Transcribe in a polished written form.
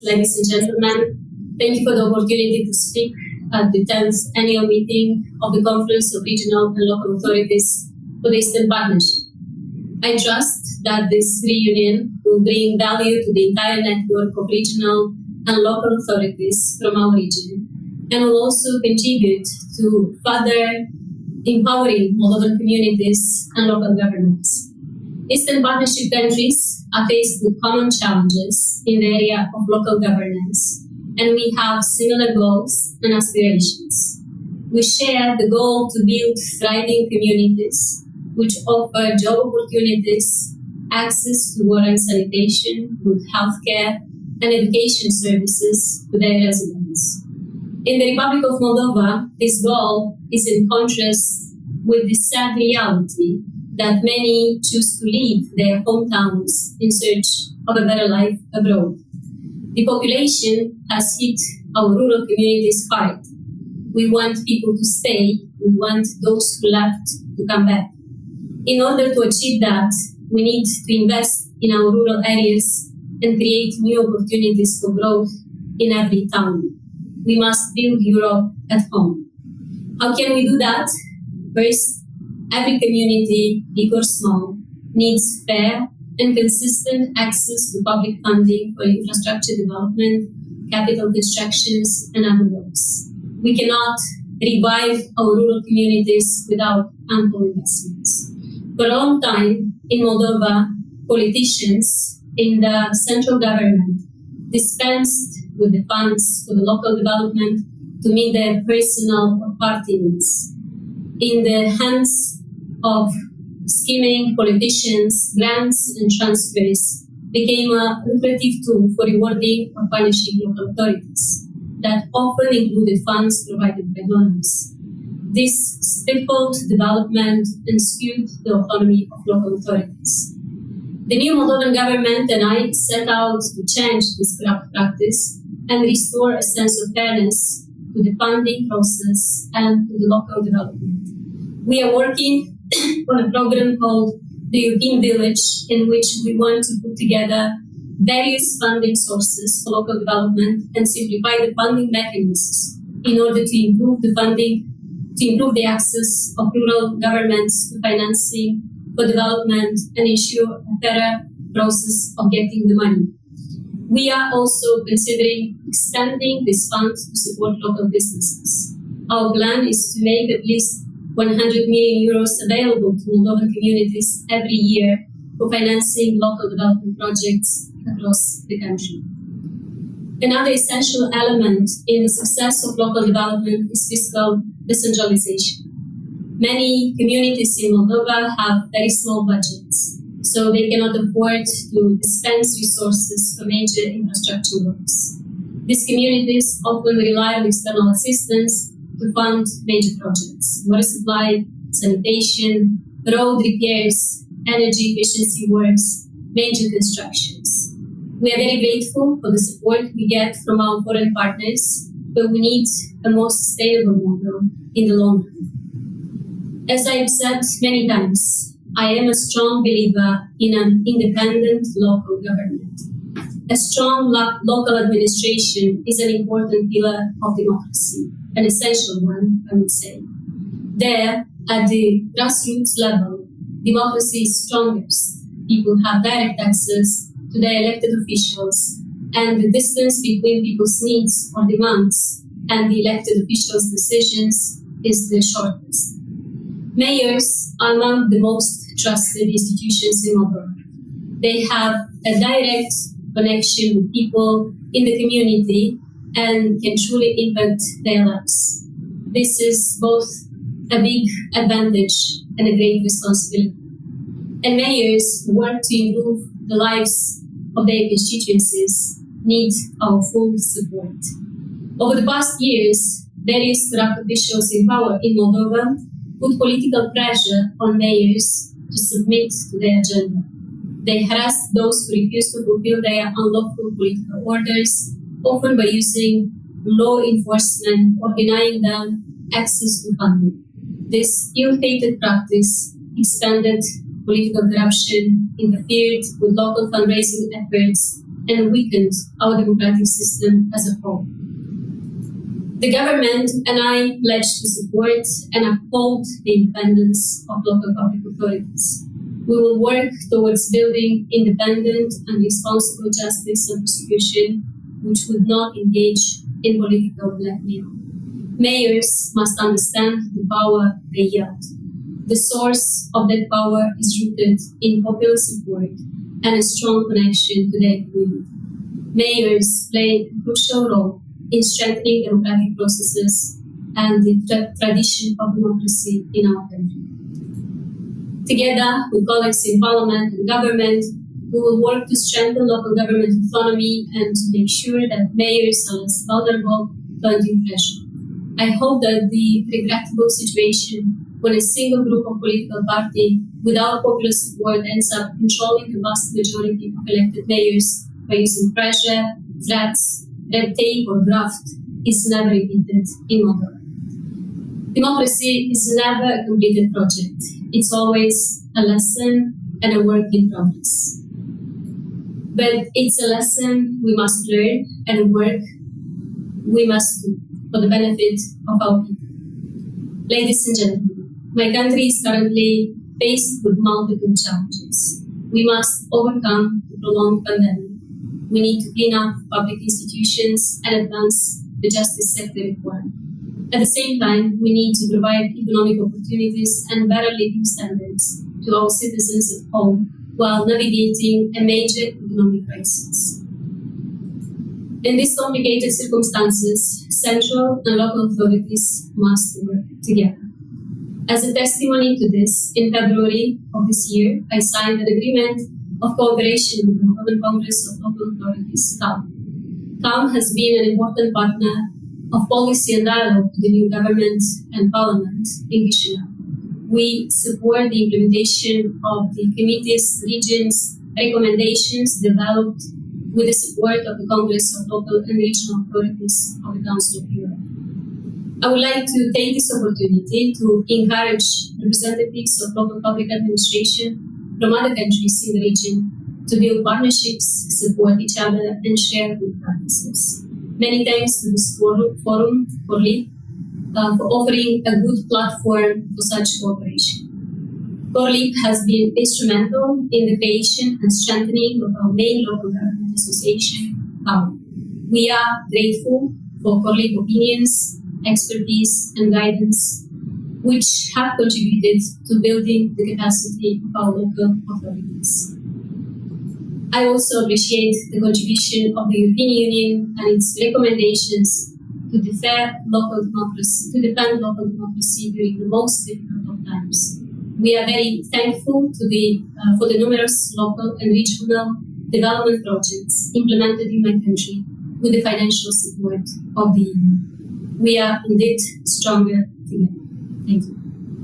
Ladies and gentlemen, thank you for the opportunity to speak at the 10th annual meeting of the Conference of Regional and Local Authorities for the Eastern Partnership. I trust that this reunion will bring value to the entire network of regional and local authorities from our region and will also contribute to further empowering Moldovan communities and local governments. Eastern Partnership countries are faced with common challenges in the area of local governance, and we have similar goals and aspirations. We share the goal to build thriving communities which offer job opportunities, access to water and sanitation, good healthcare, and education services to their residents. In the Republic of Moldova, this goal is in contrast with the sad reality that many choose to leave their hometowns in search of a better life abroad. The population has hit our rural communities hard. We want people to stay. We want those who left to come back. In order to achieve that, we need to invest in our rural areas and create new opportunities for growth in every town. We must build Europe at home. How can we do that? First, every community, big or small, needs fair and consistent access to public funding for infrastructure development, capital constructions, and other works. We cannot revive our rural communities without ample investments. For a long time in Moldova, politicians in the central government dispensed with the funds for the local development to meet their personal or party needs. In the hands of scheming politicians, grants and transfers became a lucrative tool for rewarding or punishing local authorities that often included funds provided by donors. This stifled development and skewed the autonomy of local authorities. The new Moldovan government and I set out to change this corrupt practice and restore a sense of fairness to the funding process and to the local development. We are working on a program called the European Village, in which we want to put together various funding sources for local development and simplify the funding mechanisms in order to improve the access of rural governments to financing for development and ensure a better process of getting the money. We are also considering extending this fund to support local businesses. Our plan is to make at least 100 million euros available to Moldovan communities every year for financing local development projects across the country. Another essential element in the success of local development is fiscal decentralization. Many communities in Moldova have very small budgets, so they cannot afford to dispense resources for major infrastructure works. These communities often rely on external assistance to fund major projects: water supply, sanitation, road repairs, energy efficiency works, major constructions. We are very grateful for the support we get from our foreign partners, but we need a more sustainable model in the long run. As I've said many times, I am a strong believer in an independent local government. A strong local administration is an important pillar of democracy, an essential one, I would say. There, at the grassroots level, democracy is strongest. People have direct access to their elected officials, and the distance between people's needs or demands and the elected officials' decisions is the shortest. Mayors are among the most trusted institutions in Moldova. They have a direct connection with people in the community and can truly impact their lives. This is both a big advantage and a great responsibility. And mayors who work to improve the lives of their constituencies need our full support. Over the past years, various corrupt officials in power in Moldova put political pressure on mayors to submit to their agenda. They harassed those who refused to fulfill their unlawful political orders, often by using law enforcement or denying them access to funding. This ill-fated practice expanded political corruption, interfered with local fundraising efforts, and weakened our democratic system as a whole. The government and I pledge to support and uphold the independence of local public authorities. We will work towards building independent and responsible justice and prosecution, which would not engage in political blackmail. Mayors must understand the power they yield. The source of that power is rooted in popular support and a strong connection to their community. Mayors play a crucial role in strengthening democratic processes and the tradition of democracy in our country. Together with colleagues in Parliament and government, we will work to strengthen local government autonomy and to make sure that mayors are less vulnerable to undue pressure. I hope that the regrettable situation when a single group of political party without popular support ends up controlling the vast majority of elected mayors by using pressure, threats, red tape or graft is never repeated in Moldova. Democracy is never a completed project. It's always a lesson and a work in progress. But it's a lesson we must learn and a work we must do for the benefit of our people. Ladies and gentlemen, my country is currently faced with multiple challenges. We must overcome the prolonged pandemic. We need to clean up public institutions and advance the justice sector reform. At the same time, we need to provide economic opportunities and better living standards to our citizens at home while navigating a major economic crisis. In these complicated circumstances, central and local authorities must work together. As a testimony to this, in February of this year, I signed an agreement of cooperation with the Moldovan Congress of Local Authorities, CALM. CALM has been an important partner of policy and dialogue to the new government and parliament in Chișinău. We support the implementation of the committee's regions recommendations developed with the support of the Congress of Local and Regional Authorities of the Council of Europe. I would like to take this opportunity to encourage representatives of local public administration from other countries in the region to build partnerships, support each other, and share good practices. Many thanks to this forum, CORLEAP, for offering a good platform for such cooperation. CORLEAP has been instrumental in the creation and strengthening of our main local government association, CALM. We are grateful for CORLEAP opinions, expertise, and guidance, which have contributed to building the capacity of our local authorities. I also appreciate the contribution of the European Union and its recommendations to defend local democracy during the most difficult of times. We are very thankful for the numerous local and regional development projects implemented in my country with the financial support of the EU. We are indeed stronger together. Thank you.